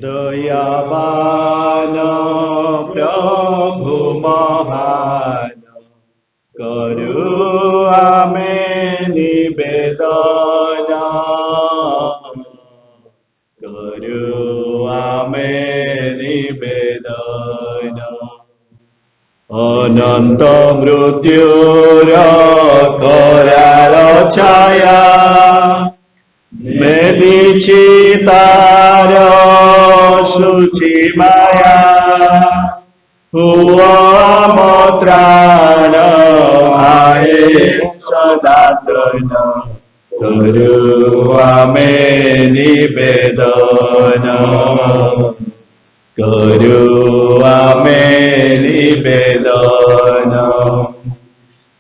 दयावान प्रभु महान करू आमे निवेदन करू आमे निवेदन अनंत मृत्युर कराल छाया मेलिछि तार शुचि माया हुआ त्राण आए सदातन करू आमे निवेदन करू आमे निवेदन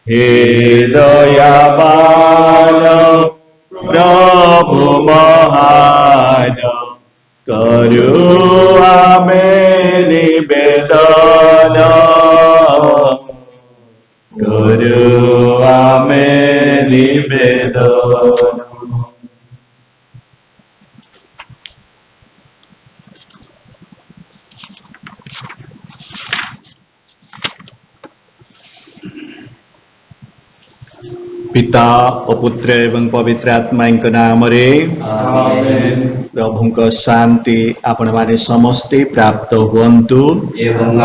हे दयावान प्रभु महान करू आमे निवेदन करू आमे निवेदन। पिता और पुत्र एवं पवित्र आत्मा नाम रे आमेन। प्रभु को शांति आपण माने समस्ते प्राप्त हुअन्तु एवं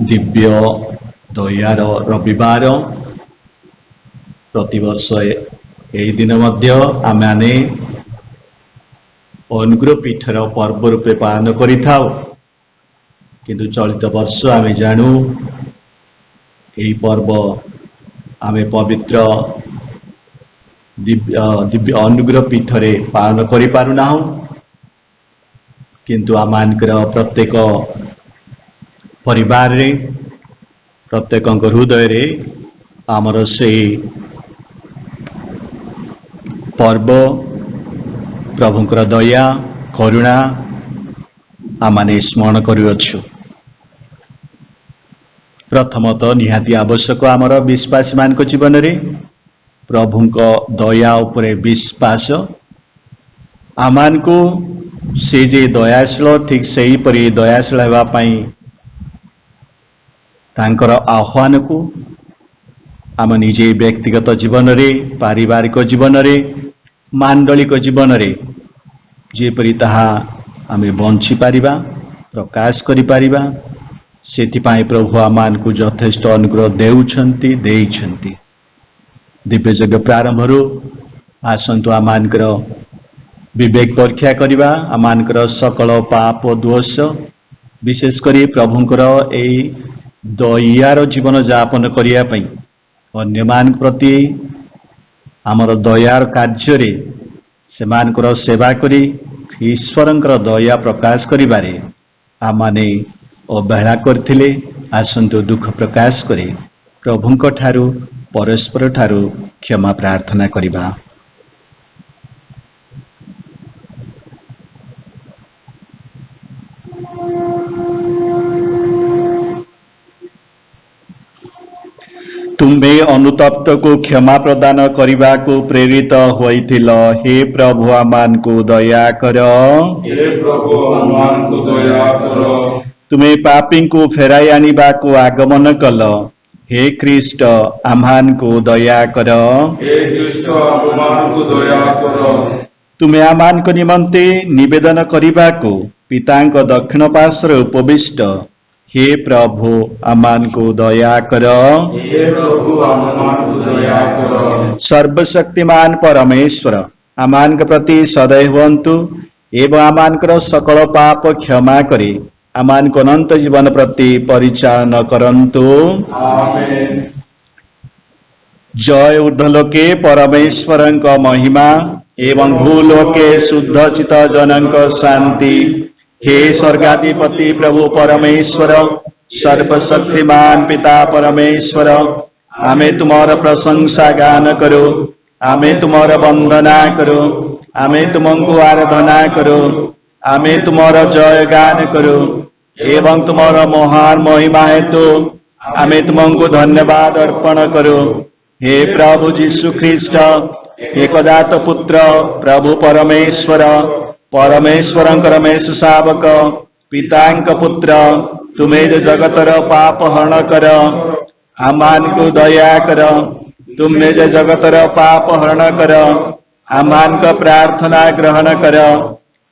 दिव्य दयार रविवार प्रतिवर्ष यही दिन मध्य आमे अनुग्रह पीठर पर्व रूपे पालन करिथाउ किंतु चलित वर्ष आमे जानू यही पर्व आमे पवित्र दिव्य अनुग्रह पीठरे पालन करि पारुना किंतु आमानकर प्रत्येक परिवार रे प्रत्येक हृदय रे आमर से पर्व प्रभुंकर दया करुणा आमाने स्मरण करुअछु। प्रथमतः निहाती आवश्यक आमर विश्वासी मान जीवन रे प्रभुंको दया उपरे विश्वास आमान को से जे दयाशील ठीक सही परी दयाशील हेबा पई तांकर आह्वान को आम निजे व्यक्तिगत जीवन रे पारिवारिक जीवन रे मांडलिक जीवन रे जेपरी ताहा आमे बंची पारिबा प्रकाश करि पारिबा सेतिपाई प्रभु आमान को यथेष्ट अनुग्रह देउछंती देइछंती। दिव्य जग प्रारंभरु आसंतु आमानकर विवेक परीक्षा करिबा आमानकर सकल पाप दोष विशेष करी प्रभुंकर एई दयार जीवन यापन करिया पई अन्य मान प्रति आमर दयार कार्य रे सेमानकर सेवा करी ईश्वरंकर दया प्रकाश करिबारे आमाने अवहेला करथिले आसंतु दुख प्रकाश करे प्रभुंक ठारू परस्पर ठारू क्षमा प्रार्थना करिबा। तुम्हें अनुतप्त को क्षमा प्रदान करने को प्रेरित होइथिल। हे प्रभु आमान को दया कर। हे प्रभु आमान को दया करो। तुम्हें पापी को फेराई आनिबा को आगमन कल। हे ख्रीष्ट आमान को दया कर। हे ख्रीष्ट आमान को दया करो। तुम्हें आमान को निमंते निवेदन करने को पितांक दक्षिण पार्श्व उपविष्ट। हे प्रभु आमान को दया कर। हे प्रभु आमान को दया करो। सर्वशक्तिमान परमेश्वर आमान के प्रति सदैव हुअन्तु एवं आमानकर सकल पाप क्षमा करी आमान को अनंत जीवन प्रति परिचालन करन्तु। आमेन। जय ऊर्ध्वलोके परमेश्वरंक महिमा एवं भूलोके शुद्ध चित्त जनक शांति। हे स्वर्गाधिपति प्रभु परमेश्वर सर्वशक्तिमान पिता परमेश्वर आमे तुमर प्रशंसा गान करो आमे तुमर वंदना करो आमे तुमको आराधना करो आमे तुमर जय गान करो एवं तुमर महान महिमा हेतु आमे तुमको धन्यवाद अर्पण करो हे प्रभु जीशु ख्रीष्ट एकजात पुत्र प्रभु परमेश्वर परमेश्वरंकर मेष शावक पितांक पुत्र तुम्हें जो जगतर पाप हरण कर आमान को दया कर तुम्हें जो जगतर पाप हरण कर आमान का प्रार्थना ग्रहण कर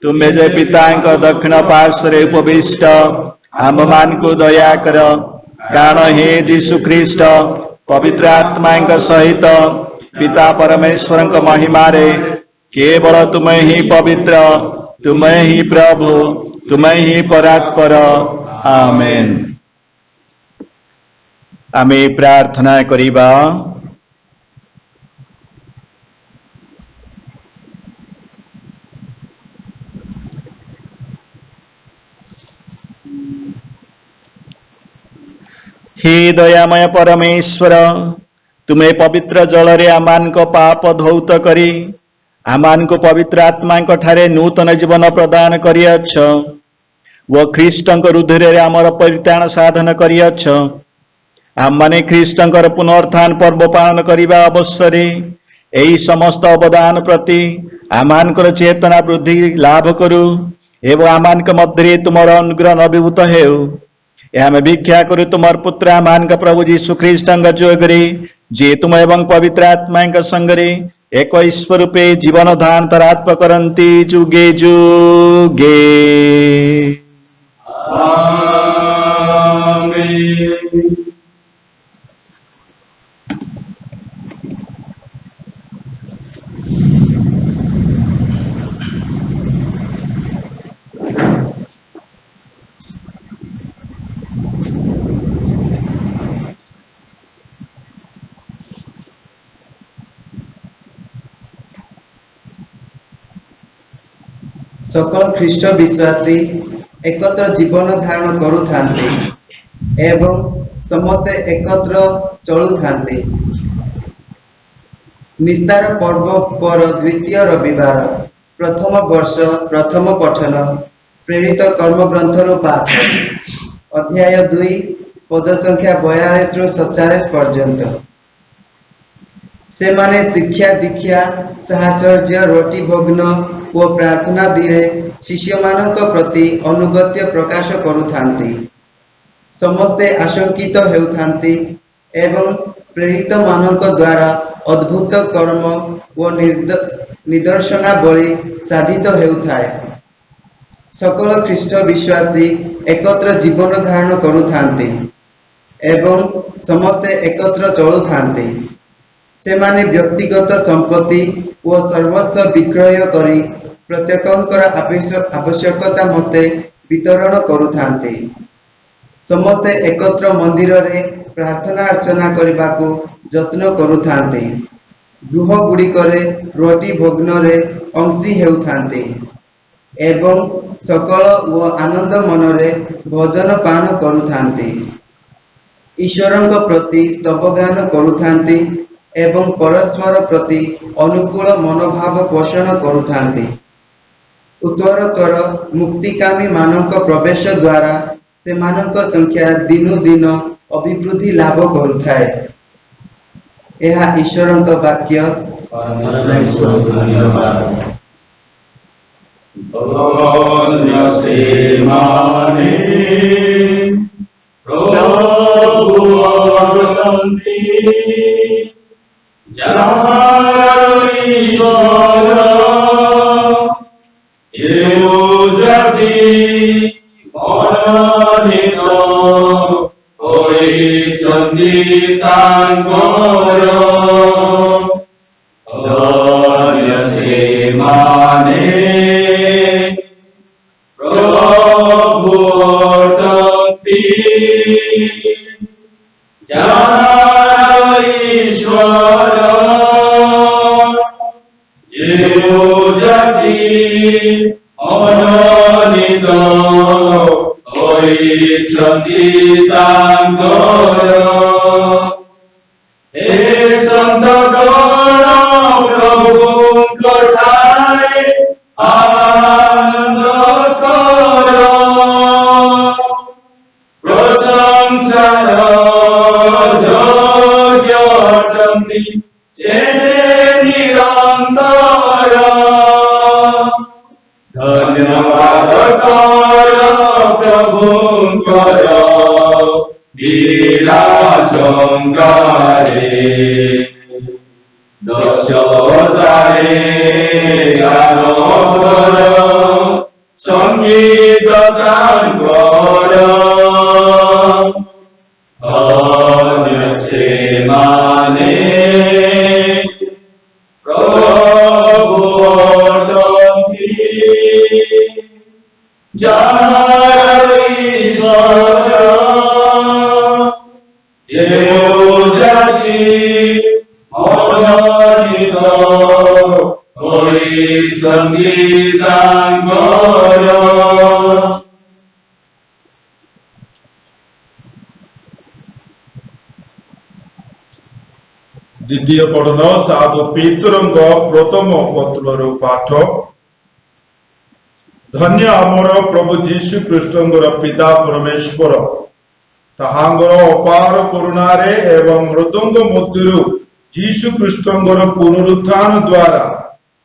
तुम्हें जो पितांक दक्षिण पार्श्व उपविष्ट आम मान को दया कर कारण हे जीशु ख्रीष्ट पवित्र आत्मा सहित पिता परमेश्वर महिमा रे केवल तुम्हें ही पवित्र तुम्हें ही प्रभु तुम्हें ही परात्पर आमेन। आमे प्रार्थना करिबा। हे दयामय परमेश्वर तुम्हें पवित्र जल रे आमान को पाप धौत करी आमान को पवित्र आत्मा ठारे नूतन जीवन प्रदान करियछ व ख्रीष्टंक रुधिर आमर परित्राण साधन करियछ आम माने ख्रीष्टंकर पुनरुत्थान पर्व पालन करने अवसर यही समस्त अवदान प्रति आमानकर चेतना वृद्धि लाभ करू एवं आमान मध्य तुमर अनुग्रह अभिभूत हेउ में भिक्षा करू तुमर पुत्र आमान का प्रभु जीशु ख्रीष्टंक जोगरे जे तुम एवं पवित्र आत्मा संगरे एक ईश्वर रूपे जीवन धान तरात्म करती जुगे जुगे। सकल ख्रीष्ट विश्वासी एकत्र जीवन धारण करुथांती एवं समस्ते एकत्र चलुथांती। निस्तार पर्व पर द्वितीय रविवार प्रथम वर्ष प्रथम पठन प्रेरित कर्म ग्रंथर पाठ अध्याय 2 पद संख्या 42 रु 47 पर्यंत। से माने शिक्षा दीक्षा साहचर्य रोटी भोग्न व प्रार्थना दिरे शिष्य मानक प्रति अनुगत्य प्रकाश करुथांती। समस्ते आशंकित हेउथांती एवं प्रेरित मानक द्वारा अद्भुत कर्म व निदर्शनावली साधित हेउथाए। सकल ख्रीष्ट विश्वासी एकत्र जीवन धारण करुथांती एवं समस्ते एकत्र चलुथांती। से माने व्यक्तिगत संपत्ति व सर्वस्व विक्रय करी प्रत्येकंकर आवश्यकता मते वितरण करुथांती। समस्ते एकत्र मंदिर रे प्रार्थना अर्चना करबाकू यत्न करुथांती। गृह गुड़िकरे रोटी भोग्न रे अंशी हेउथांती एवं सकल व आनंद मनरे भोजन पान करुथांती। ईश्वरंक प्रति स्तवगान करुथांती एवं परस्पर प्रति अनुकूल मनोभाव पोषण करुथांती। उत्तरोत्तर मुक्तिकामी मानक प्रवेश द्वारा से मानक संख्या दिनु दिन अभिवृद्धि लाभ करुथाए। यह ईश्वरंक वाक्य। ସଙ୍ଗୀତାଙ୍କର ଏ ସନ୍ତଗଣ ପ୍ରଭୁଙ୍କ ଠାରେ ଆନନ୍ଦ କର ପ୍ରଶଂସାର ଯୋଗ୍ୟ ଅଟନ୍ତି ସେ ନିରନ୍ତର ଧନ୍ୟବାଦ କର ପ୍ରଭୁଙ୍କର ବିରାଜଙ୍ଗାରେ ଦଶତାରେ ଗାନ କର ସଙ୍ଗୀତ ତାଙ୍କର ଧନ୍ୟ ସେମାନେ ପ୍ରଭୁ ଅଟନ୍ତି ଯାହାର ଈଶ୍ୱର ଯେଉଁ ଜାତି ମନୋନୀତ ହୋଇଛନ୍ତି ତାଙ୍କର द्वितीय पठन साधु पेतुरंग प्रथम पत्रर पाठ धन्य आमर प्रभु जीशु ख्रीष्टर पिता परमेश्वर ताहांगर अपार करुणारे एवं मृदंग मध्यरु जीशु ख्रीष्टर पुनरुत्थान द्वारा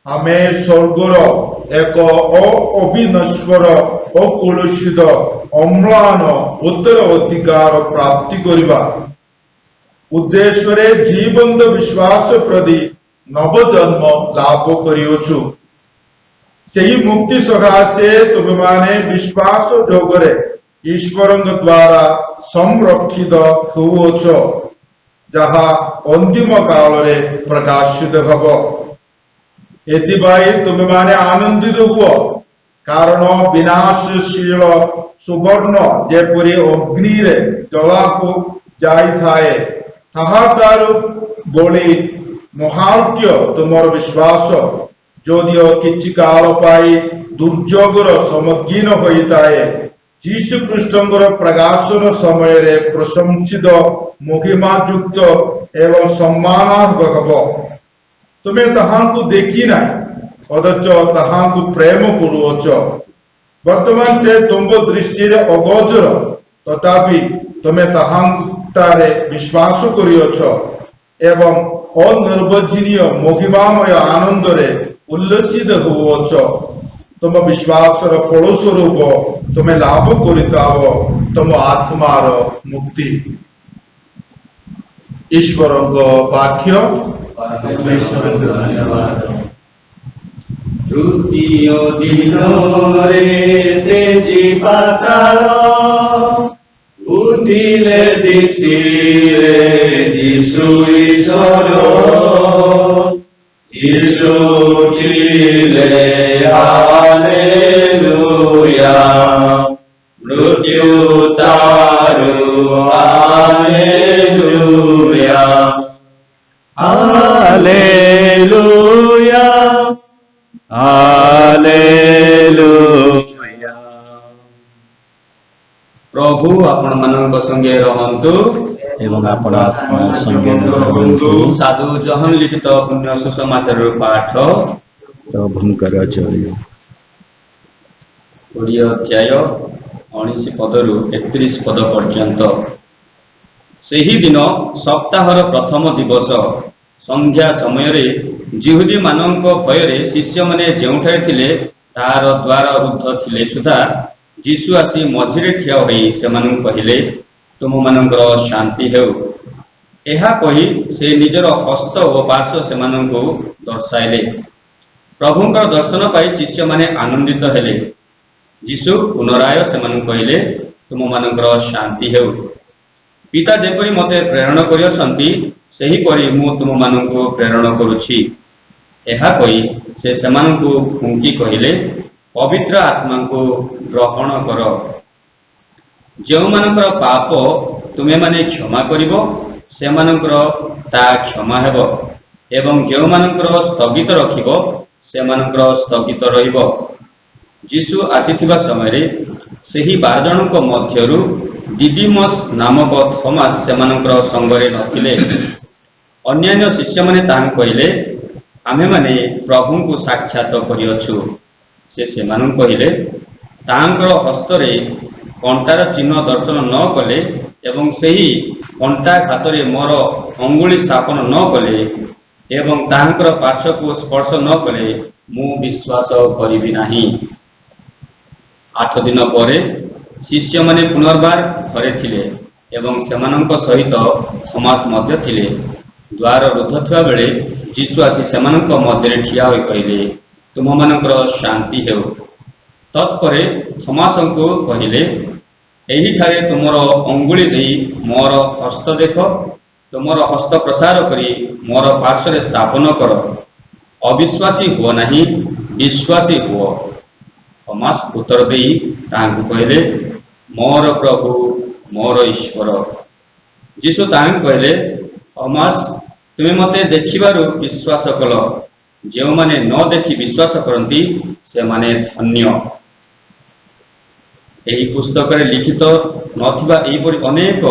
आमे स्वर्गर एक अविनश्वर अकुलुषित अम्लान उत्तर अधिकार प्राप्ति करिबा उद्देश्य जीवंत विश्वास प्रति नवजन्म लाभ करियोछु सेही मुक्ति सकाशे तुम माने विश्वास जोगरे ईश्वर द्वारा संरक्षित हुओछ जहा अंतिम काल रे प्रकाशित हब एथिबाई तुम माने आनंदित हुओ कारण विनाशशील सुवर्ण जेपरि अग्नि रे जलाको जाई थाए ताहादारु बोली महार्घ्य तुमर विश्वास जदिओ किछि काल पाई दुर्योगर सम्मुखीन होइताए जीशु ख्रीष्टर प्रकाशन समय रे प्रशंसित महिमायुक्त एवं सम्मानार्ह हब तुमे ताहांकु देखि नाई अदच ताहांकु प्रेम करुअछ वर्तमान से तुम दृष्टि रे अगोचर तथापि तुमे ताहांटारे विश्वास करिअछ एवं अनिर्वचनीय महिमामय आनंद रे उल्लसित हुओछ तुम विश्वासर फलस्वरूप तुमे लाभ करिताव तुम आत्मार मुक्ति ईश्वरଙ୍କ वाक्य धन्यवाद तृतीय दिन रे तेजी पाताल उठिले दीक्षिले जीशु ईश्वर जीशु उठिले हालेलुया मृत्यु तारु हालेलुया हालेलुया हालेलुया प्रभु आपण मानक संगे रहंतु एवं आपण आत्मा संगे रहंतु साधु जहन लिखित पुण्य सुसमाचार पाठ प्रभुंकर जय कोड़िए अध्याय 19 पदरु 31 पद पर्यंत सेही दिन सप्ताहर प्रथम दिवस संध्या समय रे जिहुदी मानक भयरे शिष्य माने जेउठारे थिले तार द्वार रुद्ध थिले सुधा जीशु आसी मझिरे ठिया होई सेमानन कहिले तुम मानकर शांति हेउ एहा कहि से निजर हस्त ओ पार्श्व सेमाननकु दर्शाइले प्रभुंकर दर्शन पाई शिष्य माने आनंदित हेले जीशु पुनराय सेमानन कहिले तुम मानकर शांति हेउ पिता जेपरि मते प्रेरण करियछंती सेही परि मु तुम माननकु प्रेरण करूछि एहा कहि से सेमाननकु फुंकी कहिले पवित्र आत्मा को ग्रहण कर जो मानकर पाप तुमे माने क्षमा करिवो से मानकर ता क्षमा हेबो एवं जो मानकर स्थगित रखिवो से मानकर स्थगित रहिबो ଯୀଶୁ ଆସିଥିବା ସମୟରେ ସେହି 12 ଜଣଙ୍କ ମଧ୍ୟରୁ ଦିଦିମସ୍ ନାମକ ଥମାସ ସେମାନଙ୍କର ସଙ୍ଗରେ ନଥିଲେ। ଅନ୍ୟାନ୍ୟ ଶିଷ୍ୟମାନେ ତାହାଙ୍କୁ କହିଲେ, ଆମ୍ଭେମାନେ ପ୍ରଭୁଙ୍କୁ ସାକ୍ଷାତ କରିଅଛୁ। ସେ ସେମାନଙ୍କୁ କହିଲେ, ତାହାଙ୍କର ହସ୍ତରେ କଣ୍ଟାର ଚିହ୍ନ ଦର୍ଶନ ନ କଲେ ଏବଂ ସେହି କଣ୍ଟାଘାତରେ ମୋର ଅଙ୍ଗୁଳି ସ୍ଥାପନ ନ କଲେ ଏବଂ ତାହାଙ୍କର ପାର୍ଶ୍ୱକୁ ସ୍ପର୍ଶ ନ କଲେ ମୁଁ ବିଶ୍ୱାସ କରିବି ନାହିଁ। 8 ଦିନ ପରେ ଶିଷ୍ୟମାନେ ପୁନର୍ବାର ଘରେ ଥିଲେ ଏବଂ ସେମାନଙ୍କ ସହିତ ଥମାସ ମଧ୍ୟ ଥିଲେ। ଦ୍ୱାର ରୁଦ୍ଧ ଥିବା ବେଳେ ଯୀଶୁ ଆସି ସେମାନଙ୍କ ମଧ୍ୟରେ ଠିଆ ହୋଇ କହିଲେ, ତୁମମାନଙ୍କର ଶାନ୍ତି ହେଉ। ତତ୍ପରେ ଥମାସଙ୍କୁ କହିଲେ, ଏହିଠାରେ ତୁମର ଅଙ୍ଗୁଳି ଦେଇ ମୋର ହସ୍ତ ଦେଖ, ତୁମର ହସ୍ତ ପ୍ରସାର କରି ମୋର ପାର୍ଶ୍ୱରେ ସ୍ଥାପନ କର। ଅବିଶ୍ୱାସୀ ହୁଅ ନାହିଁ, ବିଶ୍ୱାସୀ ହୁଅ। ଥମାସ ଉତ୍ତର ଦେଇ ତାହାଙ୍କୁ କହିଲେ, ମୋର ପ୍ରଭୁ, ମୋର ଈଶ୍ୱର। ଯୀଶୁ ତାହାଙ୍କୁ କହିଲେ, ଥମାସ, ତୁମେ ମୋତେ ଦେଖିବାରୁ ବିଶ୍ୱାସ କଲ। ଯେଉଁମାନେ ନ ଦେଖି ବିଶ୍ୱାସ କରନ୍ତି ସେମାନେ ଧନ୍ୟ। ଏହି ପୁସ୍ତକରେ ଲିଖିତ ନଥିବା ଏହିପରି ଅନେକ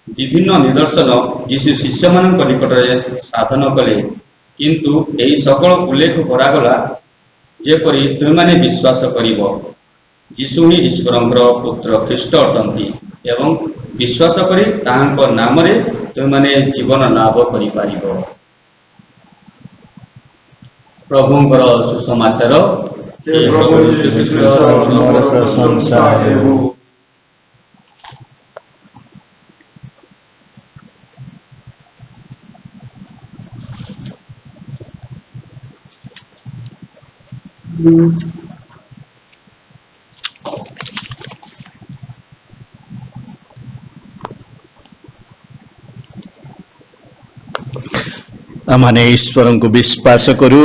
ବିଭିନ୍ନ ନିଦର୍ଶନ ଯୀଶୁ ଶିଷ୍ୟମାନଙ୍କ ନିକଟରେ ସାଧନ କଲେ, କିନ୍ତୁ ଏହି ସକଳ ଉଲ୍ଲେଖ କରାଗଲା ଯେପରି ତୁମେମାନେ ବିଶ୍ୱାସ କରିବ ଯୀଶୁ ହିଁ ଈଶ୍ୱରଙ୍କର ପୁତ୍ର ଖ୍ରୀଷ୍ଟ ଅଟନ୍ତି ଏବଂ ବିଶ୍ୱାସ କରି ତାହାଙ୍କ ନାମରେ ତୁମେମାନେ ଜୀବନ ଲାଭ କରିପାରିବ। ପ୍ରଭୁଙ୍କର ସୁସମାଚାର। हे प्रभु यीशु ख्रीष्ट तुमର ପ୍ରଶଂସା ହେଉ। आमने ईश्वर को विश्वास करू।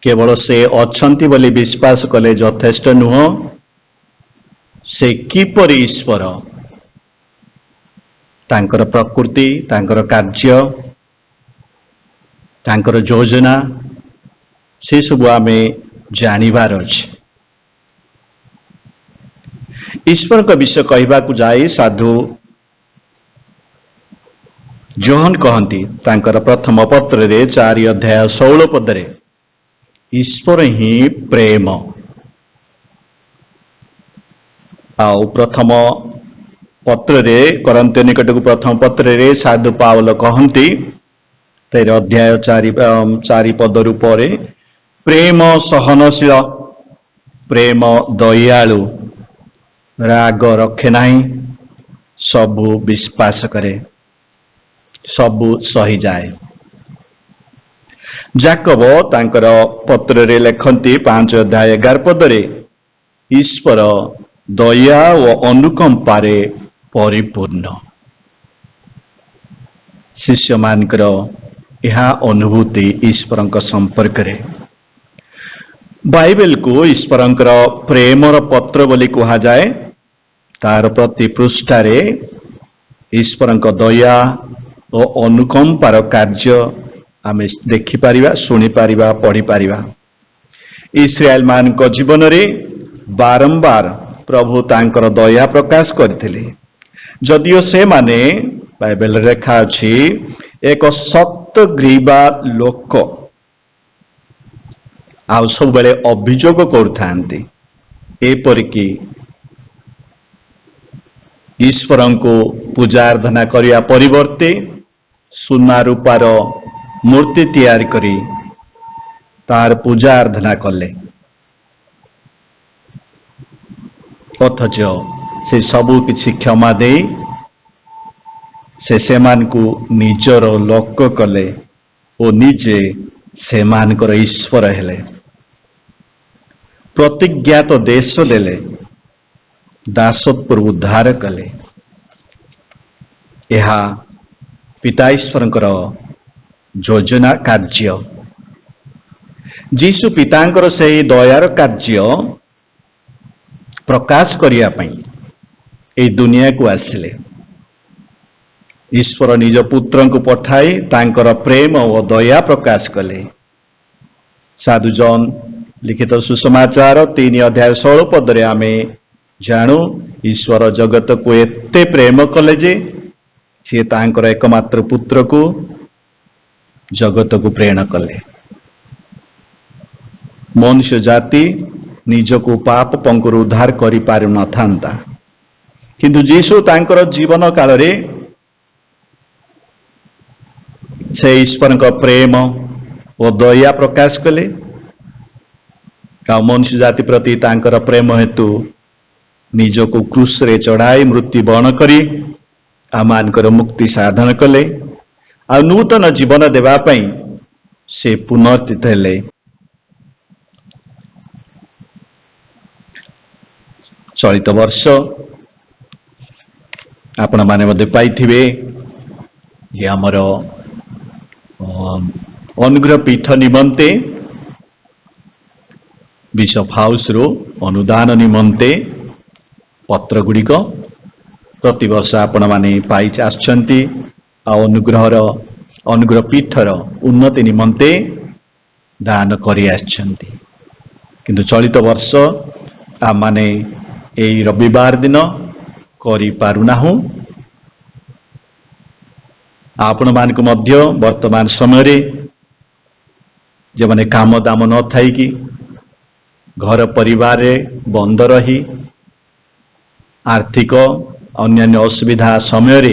केवल से अछंती बोली विश्वास कले यथेष्ट नुह। से किपर ईश्वर, तांकर प्रकृति, तांकर कार्य, तांकर योजना से सब आमे जानिबार अछि। ईश्वर का विषय कहवा को जाए साधु जोहन कहती तांकर प्रथम पत्र रे 4 अध्याय 16 पदरे ईश्वर ही प्रेम। आउ प्रथम पत्र रे करंते निकट को प्रथम पत्र रे साधु पावल कहती 13 अध्याय 4 पदरु परे प्रेम सहनशील, प्रेम दयालु, राग रखे नहीं, सबु विश्वास करे, सबु सही जाए। जाकब तांकर पत्र रे लेखंती 5 अध्याय 11 पदरे ईश्वर दया व अनुकंपारे परिपूर्ण। शिष्य मानकर यह अनुभूति ईश्वर संपर्क रे। बाइबल को ईश्वर प्रेमर पत्र बोली कहा जाए। तार प्रति पृष्ठारे ईश्वर दया और अनुकंपार कार्य आमे देखि पारिबा, सुनी पारिबा, पढ़ी पारिबा। इस्राएल मान को जीवन रे बारंबार प्रभु तांकर दया प्रकाश करथिले। जदियो से माने बाइबल रेखा अछि एक सत्ग्रीवा लोक आउ सब बेले अभियोग करथांती एपरिकी ईश्वर को पूजा आराधना करिया परिवर्ते सुना रूपार मूर्ति तैयार करी तार पूजा आराधना कले। अथच से सबू किछि क्षमा दे से मान को निजर लोक कले और निजे से मानकर ईश्वर हेले। प्रतिज्ञात देश देले, दासत्व उद्धार कले। यह पिता ईश्वर योजना कार्य। जीशु पितांकर से दयार कार्य प्रकाश करिया पई ए दुनिया को आसिले। ईश्वर निज पुत्र को पठाई तांकर प्रेम और दया प्रकाश कले। साधु जॉन लिखित सुसमाचार 3 अध्याय 16 पदरे आमे जाणु ईश्वर जगत को एते प्रेम कले जे सी तांकर एकमात्र पुत्र को जगत को प्रेरण कले। मनुष्य जाति निजको पाप पंकुर उद्धार करि पारु न थांता, किंतु जीशु तांकर जीवन काल रे से ईश्वर का प्रेम और दया प्रकाश कले। मनुष्य जाति प्रति तांकर प्रेम हेतु निजको क्रूस रे चढ़ाई मृत्यु बरण करी आमानकर मुक्ति साधन कले आ नूतन जीवन देवा पई से पुनर्थित हेले। चलित वर्ष आपण माने मध्ये पाइथिबे जे हमर अनुग्रह पीठ निमंते बिशप हाउस रो अनुदान निमंते पत्र गुड़िक प्रति वर्ष आपण माने पाई आछंती आ अनुग्रह पीठर उन्नति निमंते दान करि आछंती। किंतु चलित वर्ष आ माने एई रविवार दिन करि पारुनाहु। आपण मानक मध्य वर्तमान समय रे जे माने काम दाम न थाई कि घर परिवार रे बंद रही आर्थिक अन्यान्य असुविधा समय रे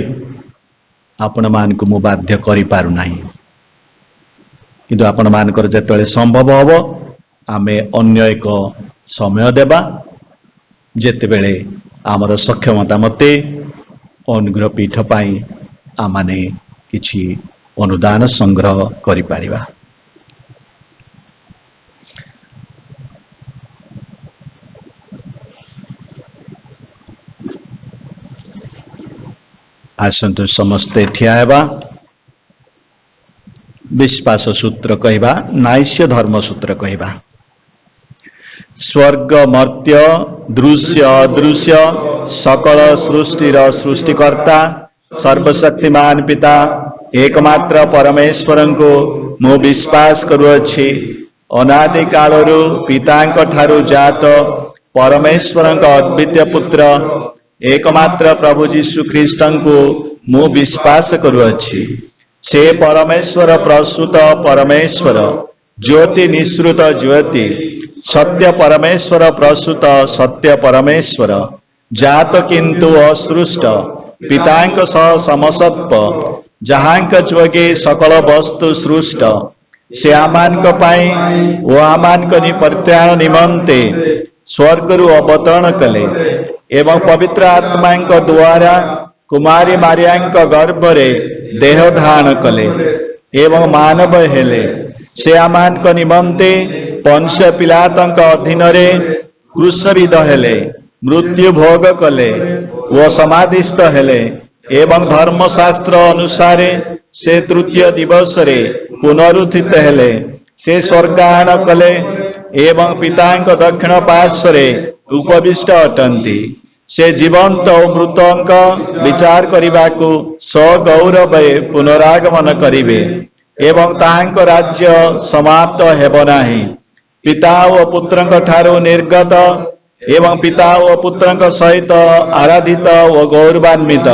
आपण मानक मु बाध्य करि पारु नाही, किंतु आपण मानकर जेतले संभव हबो आमे अन्य एक समय देबा जेते बेले आमर सक्षमता मते अनुग्रह पीठ पाई आमाने किछि अनुदान संग्रह करि पारिबा। आसंतु समस्ते ठिया हेबा। विश्वास सूत्र कहवा नाइस्य धर्म सूत्र कहवा। स्वर्ग मर्त्य दृश्य अदृश्य सकल सृष्टिर सृष्टिकर्ता सर्वशक्तिमान पिता एकमात्र परमेश्वर को मु विश्वास करुअछि। अनादि कालरु पितांक ठारु जात परमेश्वर अद्वितीय पुत्र एकमात्र प्रभु जीशु ख्रीष्ट को मु विश्वास करुअछि। से परमेश्वर प्रसूत परमेश्वर ज्योति निश्रुत ज्योति सत्य परमेश्वर प्रसूत सत्य परमेश्वर जात किंतु असृष्ट पितांक सह समसत्व जहांक जोगे सकल वस्तु सृष्ट से आमानक पाई ओ आमानक परित्राण निमंते स्वर्गरु अवतरण कले एवं पवित्र आत्मांक द्वारा कुमारी मारियांक गर्भरे देह धारण कले एवं मानव हेले। से आमानक निमंते पंच पिलातंक अधीन रे क्रूसविद हेले मृत्यु भोग कले व समाधिस्थ हेले एवं धर्मशास्त्र अनुसारे से तृतीय दिवस रे पुनरुत्थित हेले। से स्वर्गायन कले एवं पितांक दक्षिण पार्श्वरे उपविष्ट अटंती। से जीवंत और मृतंक विचार करिबाकु सगौरव पुनरागमन करिवे एवं तांक राज्य समाप्त हेबो नाही। पिता और पुत्रंक ठारू निर्गत एवं पिता और पुत्रंक सहित आराधित और गौरवान्वित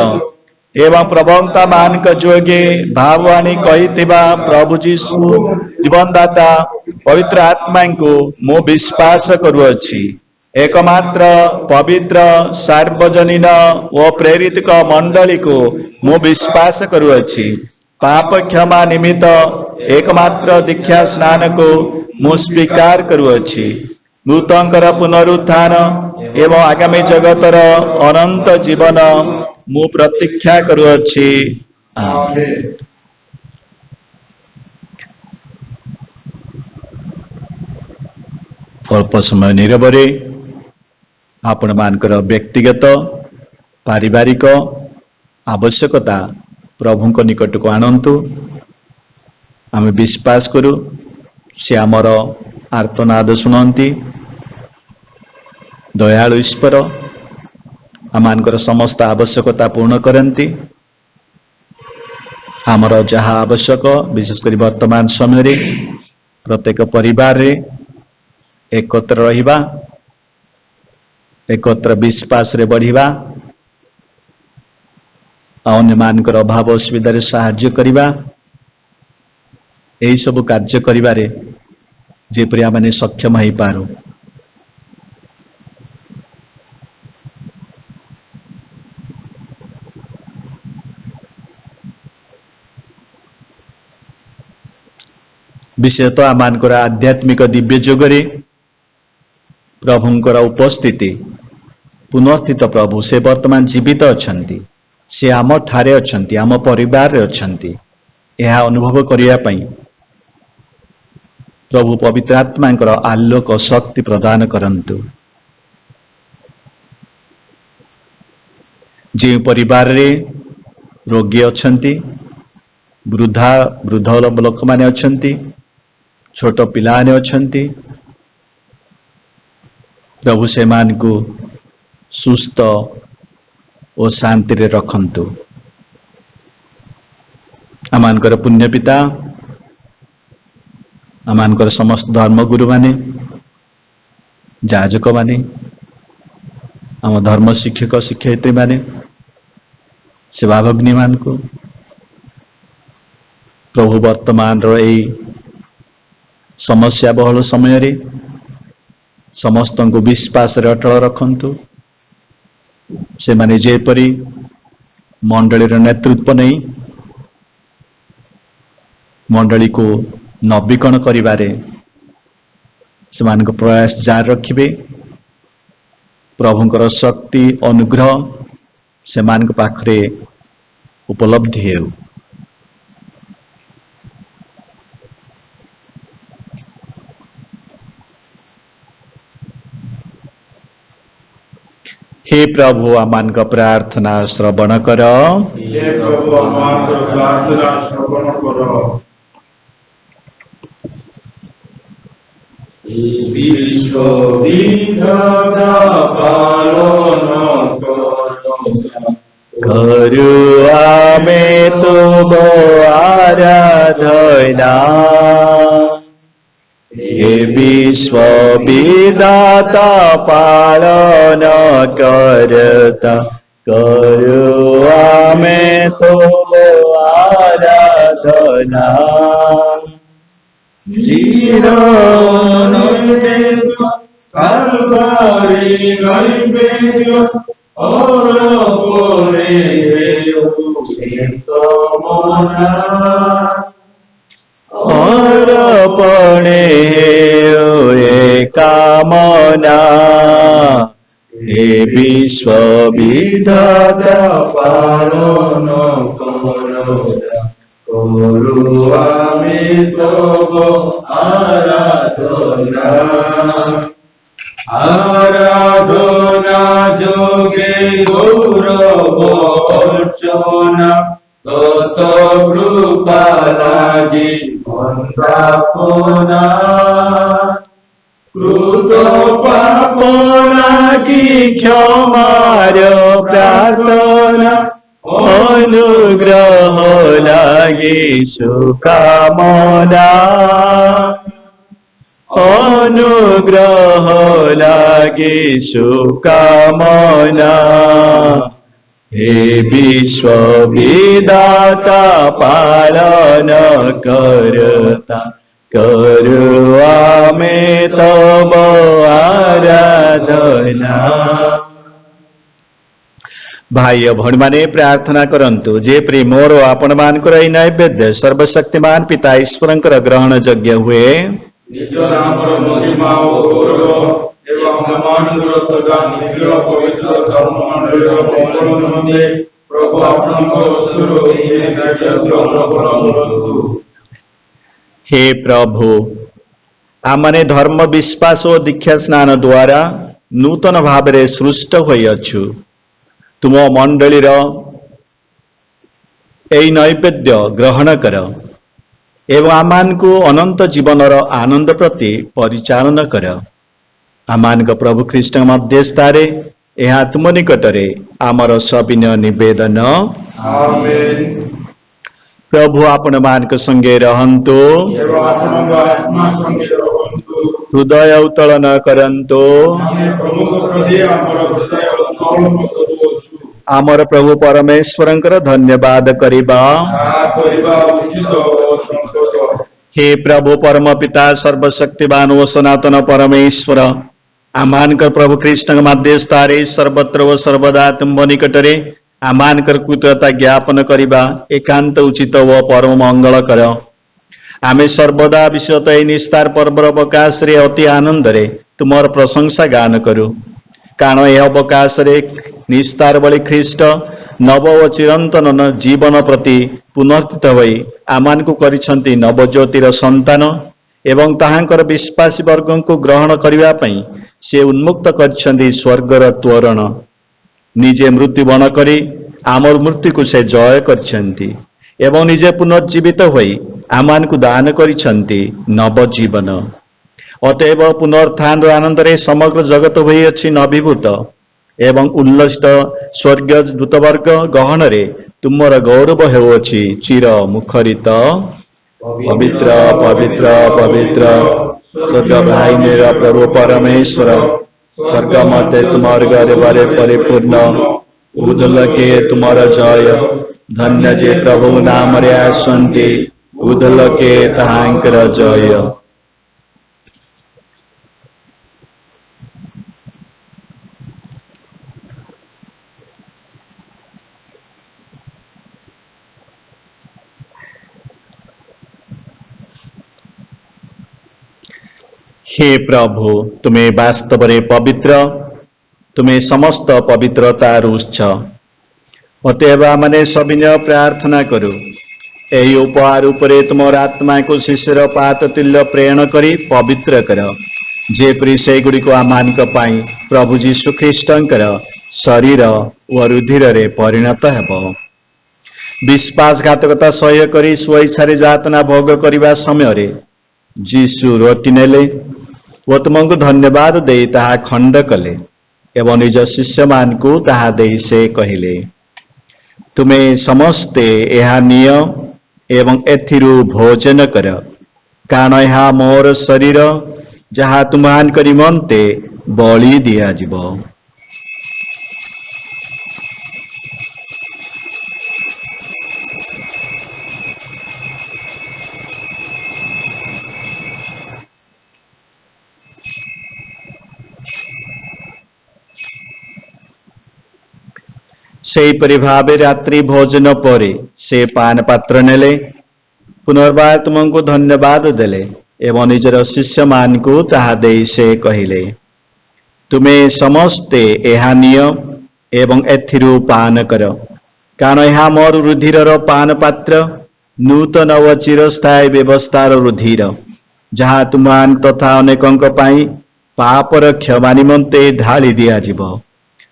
एवं प्रवक्ता मानक जोगे भाववाणी कहिथिबा प्रभु जीशु जीवनदाता पवित्र आत्मा को मु विश्वास करुअछि। एकमात्र पवित्र सार्वजनीन व प्रेरित मंडली को मु विश्वास करुअछि। पाप क्षमा निमित्त एकमात्र दीक्षा स्नान को मु स्वीकार करुअछि। मृतंकर पुनरुत्थान एवं आगामी जगतर अनंत जीवन मु प्रतीक्षा करुअछि। आमेन। अल्प समय निरवरे आपण मानकर व्यक्तिगत पारिवारिक आवश्यकता प्रभुଙ୍କ निकटକୁ आनंतु। आमे विश्वास करू से आमर आर्तनाद शुणती। दयालु ईश्वर आमानकर समस्त आवश्यकता पूर्ण करती। आमर जहाँ आवश्यक विशेषकर वर्तमान समय रे प्रत्येक परिवार रे एकत्र रहिबा, एकत्र विश्वास रे बढ़िबा, अन्य मानकर अभाव असुविधा रे साहाय्य करिबा, एही सब कार्य करिबारे जेपरि आमे सक्षम होई पारू। विशेषतः आमानकर आध्यात्मिक दिव्य जोगरे प्रभुंकर उपस्थिति, पुनर्थित प्रभु से वर्तमान जीवित अछंती, से आम ठारे अछंती, आम परिवार रे अछंती, यह अनुभव करिया पई प्रभु पवित्र आत्मांकर आलोक शक्ति प्रदान करंतु। जे परिवार रे रोगी अछंती, वृद्ध लोक माने अछंती, छोट पिलाने अछंती, प्रभु से मान को सुस्थ और शांति रे रखंतु। आमानकर पुण्य पिता, आमानकर समस्त धर्मगुरु माने, जाजक माने, आम धर्म शिक्षक शिक्षयित्री माने, सेवा भग्नी मान को प्रभु वर्तमान रो एई समस्या बहुल समय रे समस्त को विश्वास रे अटल रखंतु। से माने जेपरि मंडली रो नेतृत्व नहीं मंडली को नवीकरण करिबारे से मान को प्रयास जारी रखिबे। प्रभुंकर शक्ति अनुग्रह से मान को पाखरे उपलब्धि हेउ। हे प्रभु आमान का प्रार्थना श्रवण कर। हे प्रभु आमान का प्रार्थना श्रवण करो। विश्व विधाता पालन करो आमे तुम आराधना। हे विश्व विधाता पालन करता, करो आमे तुम आराधना। Calvary naivedyo orapore sintomona orapone कामना। हे विश्व विधाता पालन करो आमे तव आराधना। आराधना जोगे गौरव अर्चना तत कृपा लागि वंदापना। कृत पाप लागि क्षमार प्रार्थना, अनुग्रह लागि सुकामना। अनुग्रह लागि सुकामना। हे विश्व विधाता पालन करता, करो आमे तव आराधना। भाई भौणी माने प्रार्थना करंतु जे प्रेम मोर आपण मानकर एई नैवेद्य सर्वशक्तिमान पिता ईश्वरंकर ग्रहण योग्य हुए। निज नामर महिमा ओ गौरव एवं अमानुर तथा निग्रह पवित्र धर्म मंडलीर मंगल निमंते प्रभु आपणक हस्तरू ए नैवेद्य ग्रहण करंतु। हे प्रभु आमने धर्म विश्वास और दीक्षा स्नान द्वारा नूतन भाव रे सृष्ट होई अछु। तुम मंडलीर एई नैवेद्य ग्रहण कर एवं आमान को अनंत जीवनर आनंद प्रति परिचालन कर। आमान को प्रभु कृष्ण मध्यस्थारे यह तुम निकटरे आमर सविनय निवेदन। आमेन। प्रभु आपण मान संगे रहंतु। एवं आपणक आत्मा संगे रहंतु। ହୃଦୟ ଉତ୍ତୋଳନ କରନ୍ତୁ। ଆମେ ପ୍ରଭୁଙ୍କ ପ୍ରତି ଆମର ହୃଦୟ ଉତ୍ତୋଳନ କରୁଅଛୁ। ଆମର ପ୍ରଭୁ ପରମେଶ୍ୱରଙ୍କର ଧନ୍ୟବାଦ କରିବା। ତାହା କରିବା ଉଚିତ ଓ ସମ୍ପଦ। हे प्रभु परम पिता सर्वशक्तिमान ओ सनातन परमेश्वर, आमानकर प्रभु कृष्ण मध्यस्थारे सर्वत्र ओ सर्वदा तुम निकटरे आमानकर कृतज्ञता ज्ञापन करिबा एकांत उचित ओ परम मंगलकर। आमे सर्वदा विशेषतः एई निस्तार पर्वर अवकाश रे अति आनंद रे तुमर प्रशंसा गान करू, कारण ए अवकाश रे निस्तार बलि ख्रीष्ट नव ओ चिरंतन जीवन प्रति पुनर्स्थित होई आमानकु करिसंती नवज्योतिर संतान एवं ताहांकर विश्वासी वर्गों को ग्रहण करिबा पई से उन्मुक्त करिसंती स्वर्गर तोरण। निजे मृत्यु बण करी आमर मृत्यु को से जय करिसंती एवं निजे पुनर्जीवित होई आमानकु दान करिसंती नव जीवन। अतएव पुनरुत्थान आनंद रे समग्र जगत होई अछि नवीभूत एवं उल्लसित स्वर्गीय दूतवर्ग गहन रे तुमर गौरव हेउछि चिर मुखरित। पवित्र पवित्र पवित्र स्वर्ग भाइनेर प्रभु परमेश्वर, स्वर्ग मते तुमर गौरवरे परिपूर्ण, उदलके तुमर जय। धन्य जे प्रभु नाम रे आसंती, उदलके ताहांकर जय। हे प्रभु तुम्हें वास्तव रे पवित्र, तुम्हें समस्त पवित्रतार उत्स। अतएव माने सविनय प्रार्थना करू एही उपहार उपरे तुमर आत्मा को शिशिर पात तुल्य प्रेरण करी पवित्र कर, जेपरि सेगुड़ी को आमानक पाई प्रभु जीशु ख्रीष्टंकर शरीर व रुधिर रे परिणत हेब। विश्वासघातकता सह्य करी स्वेच्छारे जातना भोग करिबा समय रे जीशु रोटी नेले व तुमको धन्यवाद दे ताहा खंड कले एवं निज शिष्य मान को ताहा दे से कहिले, तुम्हें समस्ते यह निय एवं एथिरु भोजन कर, कारण यह मोर शरीर जहा तुमान निमंते बलि दिया जिवो। सेहीपरि भावे रात्रि भोजन परे से पान पात्र नेले, पुनर्बार तुमको धन्यवाद देले एवं निजर शिष्य मान को ताहा देई से कहिले, तुम्हें समस्ते एहा निय एवं एथिरु पान कर, कारण यह मोर रुधिरर पान पात्र नूतन व चिरस्थायी व्यवस्थार रुधिर, जहा तुमान तथा अनेकंक पाई पापर क्षमा निमंते ढाली दिया जिव।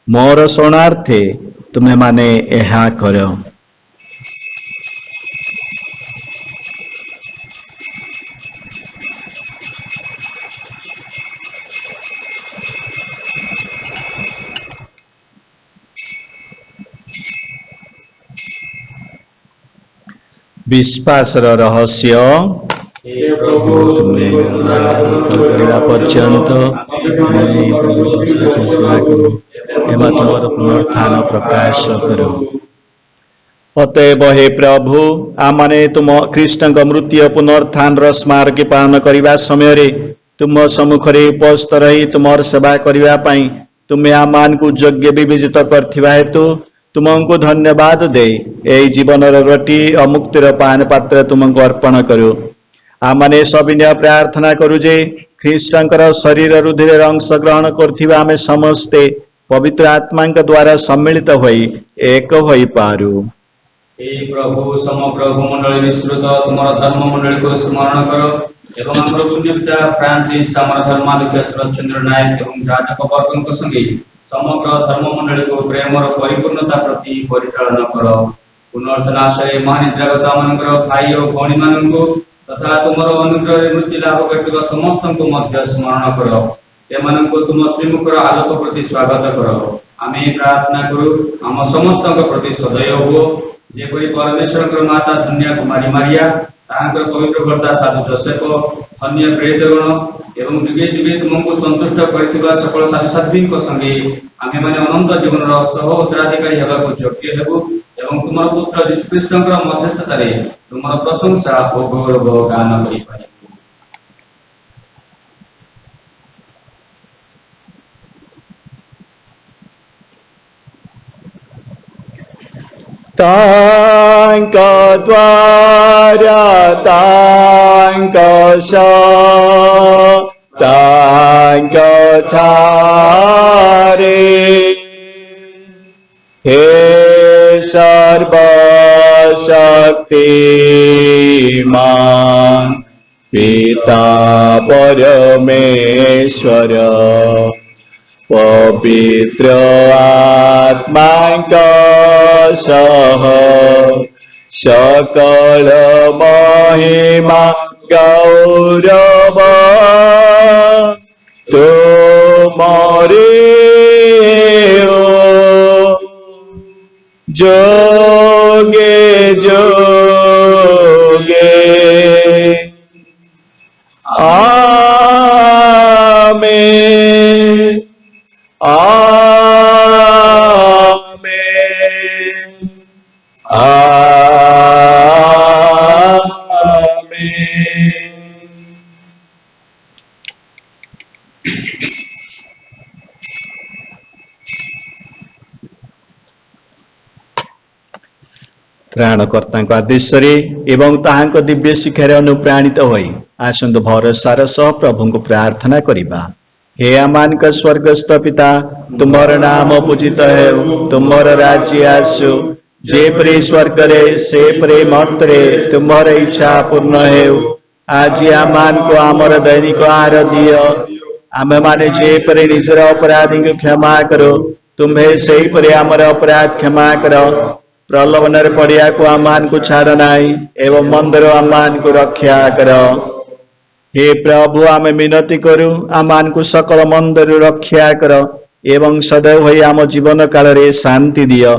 मोर शरणार्थे तुम्हें माने एहा कर। विश्वास रहस्य हे प्रभु तुम्हें पर्यंत एवं तुमर पुनरुत्थान प्रकाश करो। अतएव हे प्रभु आमने तुम कृष्ण मृत्यु पुनरुत्थान स्मारक पालन करने समय रे तुम सम्मुखरे उपस्थित रही तुमर सेवा करने पाई तुम्हें आमान को योग्य विवेचित करथिबा हेतु तुमको धन्यवाद दे एई जीवनर रोटी अमुक्तिर पान पात्र तुमको अर्पण करू। आमने सविनय प्रार्थना करू जे ख्रीष्टंकर शरीर रुधिर अंश ग्रहण करथिबा आमे समस्ते पवित्र आत्मा द्वारा सम्मिलित होई एक होई पारू। हे प्रभु समग्र भूमंडल विस्तृत तुमर धर्म मंडल को स्मरण करो एवं आमर पुण्यपिता फ्रांसिस आमर धर्माध्यक्ष शरदचंद्र नायक एवं राजक वर्गों संगे समग्र धर्म मंडल को प्रेमर परिपूर्णता प्रति परिचालन कर। पुनर्थनाशय महानिद्रागता मानकर भाई और भौणी माननको तथा तुमर अनुग्रह मृत्यु लाभ करथिबा समस्त को मध्य स्मरण कर, से माननको तुम श्रीमुखर आलोक प्रति स्वागत कर। आमे प्रार्थना करू आम समस्त प्रति सदय हो, जेपरि परमेश्वर माता धन्य कुमारी मारिया तांकर पवित्र भर्ता साधु जोसेफ अन्य प्रेरितगण एवं जुगे जुगे तुमको संतुष्ट करथिबा सकल साधु साध्वीक संगे आमे माने अनंत जीवन सह उत्तराधिकारी हेबाकु योग्य हेबु एवं तुमर पुत्र यीशु ख्रीष्टଙ୍କର मध्यस्थतारे तुमर प्रशंसा ओ गौरव गान करि पारिबु। तांक द्वारा तांक तांक ठारे हे सर्वशक्तिमान पिता परमेश्वर पवित्र आत्मांक सह सकल महिमा गौरव तुमरे जोगे जोगे आमेन आमेन आमेन। ତ୍ରାଣକର୍ତ୍ତାଙ୍କ ଆଦେଶରେ ଏବଂ ତାହାଙ୍କ ଦିବ୍ୟ ଶିକ୍ଷାରେ ଅନୁପ୍ରାଣିତ ହୋଇ ଆସନ୍ତୁ ଭରସାର ସହ ପ୍ରଭୁଙ୍କୁ ପ୍ରାର୍ଥନା କରିବା। हे अमान का स्वर्गस्थ पिता, तुम्हारा नाम पूजित है, तुम्हारा राज्य आसु, जे परे स्वर्ग रे से परे मर्तरे तुम्हारा इच्छा पूर्ण है। आज आमान को आमर दैनिक आहार दियो, आमे माने जे परे निजर अपराधी को क्षमा करो, तुम्हें सही परे आमर अपराध क्षमा करो। प्रलोभन पड़िया को आमान को छाड़ नाई एवं मंदिर आमान को रक्षा करो। हे प्रभु आमे मिनती करू आमान को सकल मंदिर रक्षा कर एवं सदैव होई आम जीवन काल रे शांति दियो।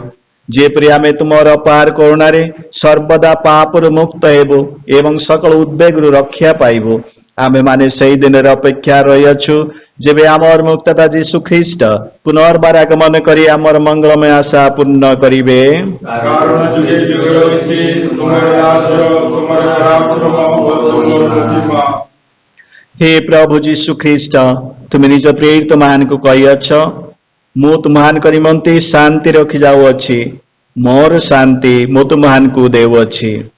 जेपरि आमे तुमर अपार करुणा रे सर्वदा पाप मुक्त हेबु एवं सकल उद्वेग रक्षा पाइबु। आमे माने सही दिन अपेक्षा रही अछु जेबे आमर मुक्तता यीशु ख्रीष्ट पुनर्बार आगमन करी आमर मंगलमय आशा पूर्ण करिवे। कारण जुगे जुगे रहिछि तुमर राज्य तुमर पराक्रम ओ तुमर प्रतिमा। हे प्रभु यीशु ख्रीष्ट तुम निज प्रेरित मान को कहिअछ मु तुमहान निमंते शांति रखी जाऊँगी मोर शांति मु तुमहान को देउछि।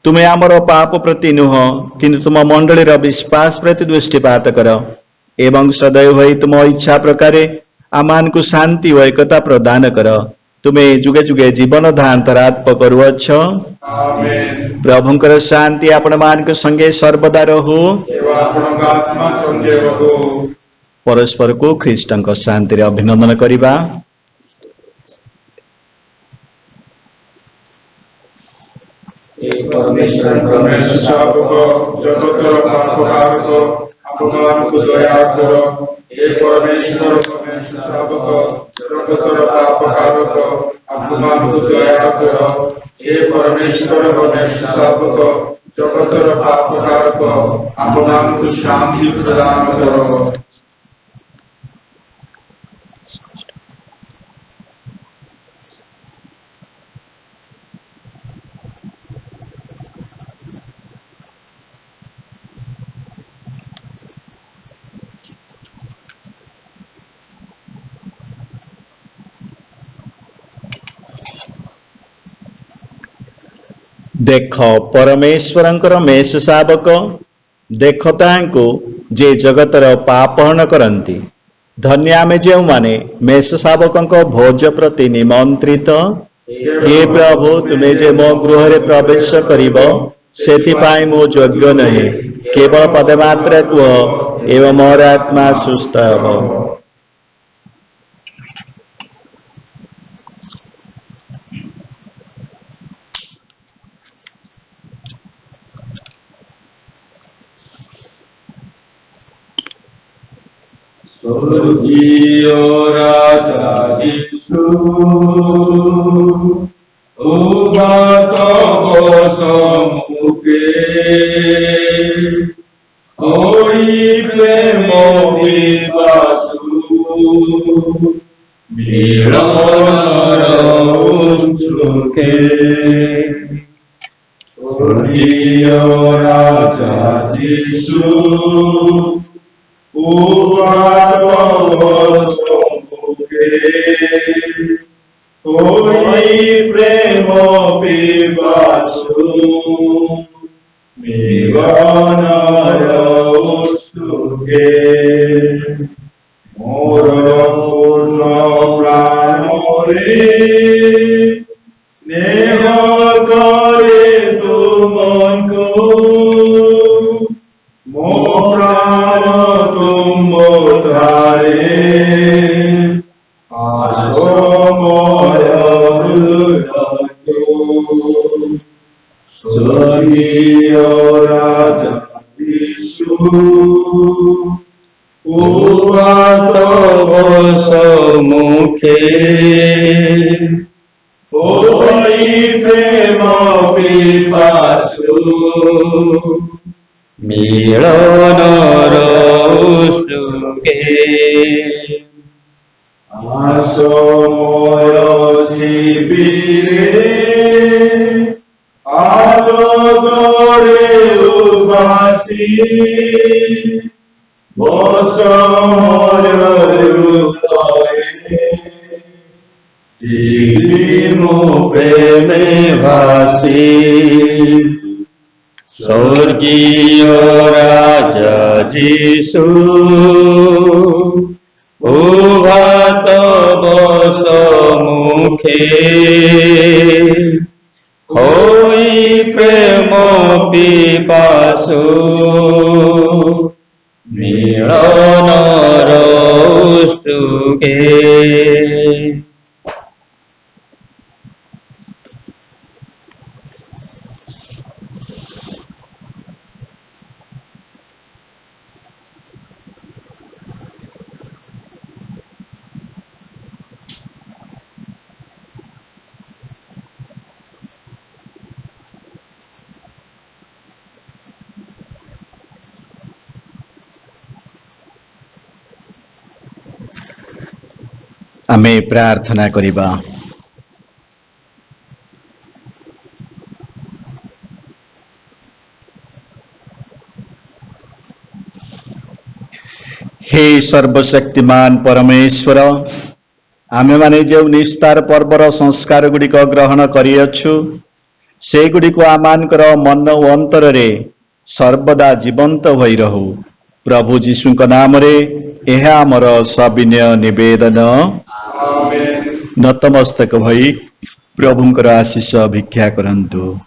तुम्हें आमर पाप प्रति नुह किंतु तुम मंडलीर विश्वास प्रति दृष्टिपात कर एवं सदैव होई तुम इच्छा प्रकारे आमान को शांति व एकता प्रदान कर। तुम्हें जुगे जुगे जीवन धांतरात्म करुअछ। आमेन। प्रभुंकर शांति आपण मान के संगे सर्वदा रहू एवं आपणक आत्मा संगे रहू। परस्पर को ख्रीष्टଙ୍କ शांति रे अभिनंदन करिबा। परमेश्वर शापक जगतर पापकारक अपमान को दया कर। हे परमेश्वर शापक जगतर पापकारक अपमान को दया कर। हे परमेश्वर शापक जगतर पापकारक अपमान को शांति प्रदान करो। देख परमेश्वरंकर मेष शावक देख तांको जे जगतर पापहरण करंती। धन्य आमे जे माने मेष शावकंक भोज प्रति निमंत्रित। हे प्रभु तुमे जे मो गृह रे प्रवेश करिब सेतिपाई मो योग्य नहीं, केवल पदे मात्र कुह एवं मोर आत्मा सुस्थ हो। स्वर्गीय राजा यीशु उबात सम्मुखे Hoy premo pipasu milanara ustuke Orgio Raja Jisu Uvatomboke Hoy premo pipasu milanara ustuke Moro purno pranore Sneha kare tumanko Mo prana tumbodhare Aso moya hrudato Swargiya Raja Visu Uvatavasomukhe Hoy prema pipasu milanara ustuke Aso moya sipire Alogore ubasi Bosamaya rutaye Jivimo preme vasi स्वर्गीय राजा जीसु उभात बसमुखे होई प्रेम पिपासु मिलनर उस्तुके आमे प्रार्थना करिबा। हे सर्वशक्तिमान परमेश्वर, आमे माने जो निस्तार पर्वर संस्कार गुड़िक ग्रहण करिअछु से गुड़िक आमानकर मन ओ अंतर रे सर्वदा जीवंत होई रहु। प्रभु जीशुक नाम रे एहा हमर सविनय निवेदन। नतमस्तक भई प्रभुंकर आशीष भिक्षा करंतु।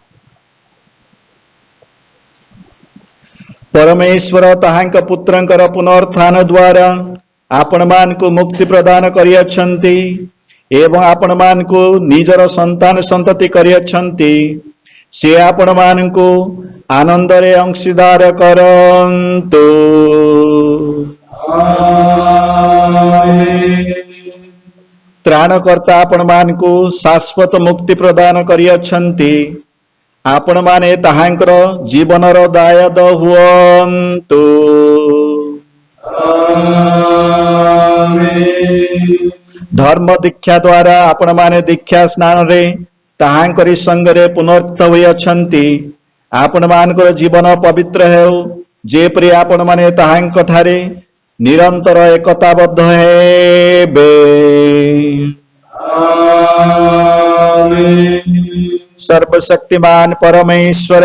परमेश्वर ताहांक पुत्रंकर पुनरुत्थान द्वारा आपण मान को मुक्ति प्रदान करिअछंती एवं आपण मान को निजर संतान संतति करिअछंती। से आपण मान को आनंद रे अंशीदार करंतु। त्राणकर्ता आपण मान को शाश्वत मुक्ति प्रदान करिअछंती। आपण माने ताहांकर जीवनर दायद हुअन्तु। धर्म दीक्षा द्वारा आपण माने दीक्षा स्नान रे ताहांकरी संग रे पुनरुत्थ होइअछंती। आपण मानकर जीवन पवित्र हेउ जेपरि आपण माने ताहांक ठारे निरंतर एकताबद्ध हेबे। सर्वशक्तिमान परमेश्वर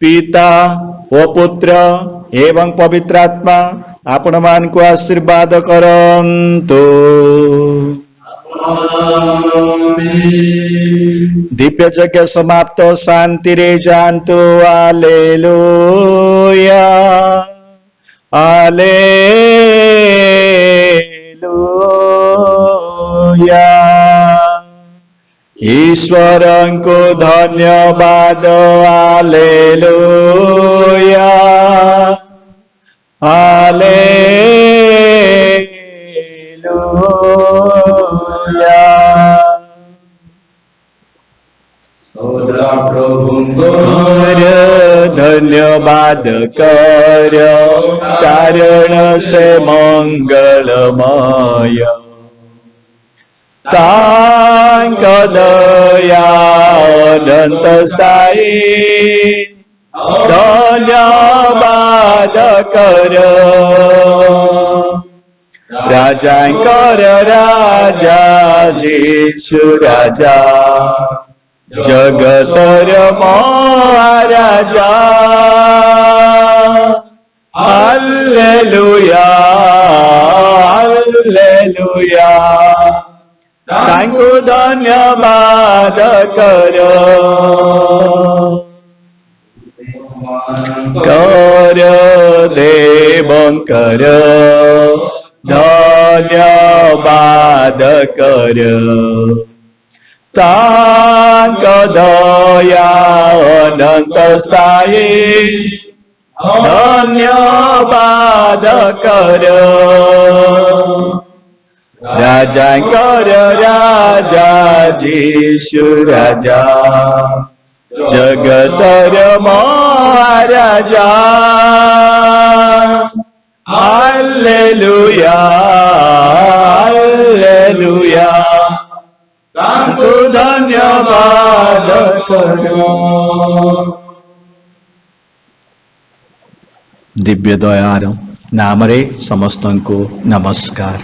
पिता व पुत्र एवं पवित्र आत्मा आपण मान को आशीर्वाद करंतु। दिव्य यज्ञ समाप्त शांति रे जानतु। Hallelujah hallelujah. ईश्वर को धन्यवाद। Hallelujah hallelujah. सदा प्रभु धन्यवाद कर कारण से मंगलमय तांक दया अनंत साई धन्यवाद कर राजांकर राजा जीशु राजा जगतर महाराजा हालेलुया हालेलुया तांको धन्यवाद कर देवंकर धन्यवाद कर तांक दया अनंत स्थायी धन्यवाद कर राजांकर राजा जीशु राजा जगतर महाराजा हालेलुया हालेलुया तांको धन्यवाद करो। दिव्य दयार नामरे समस्तंको नमस्कार।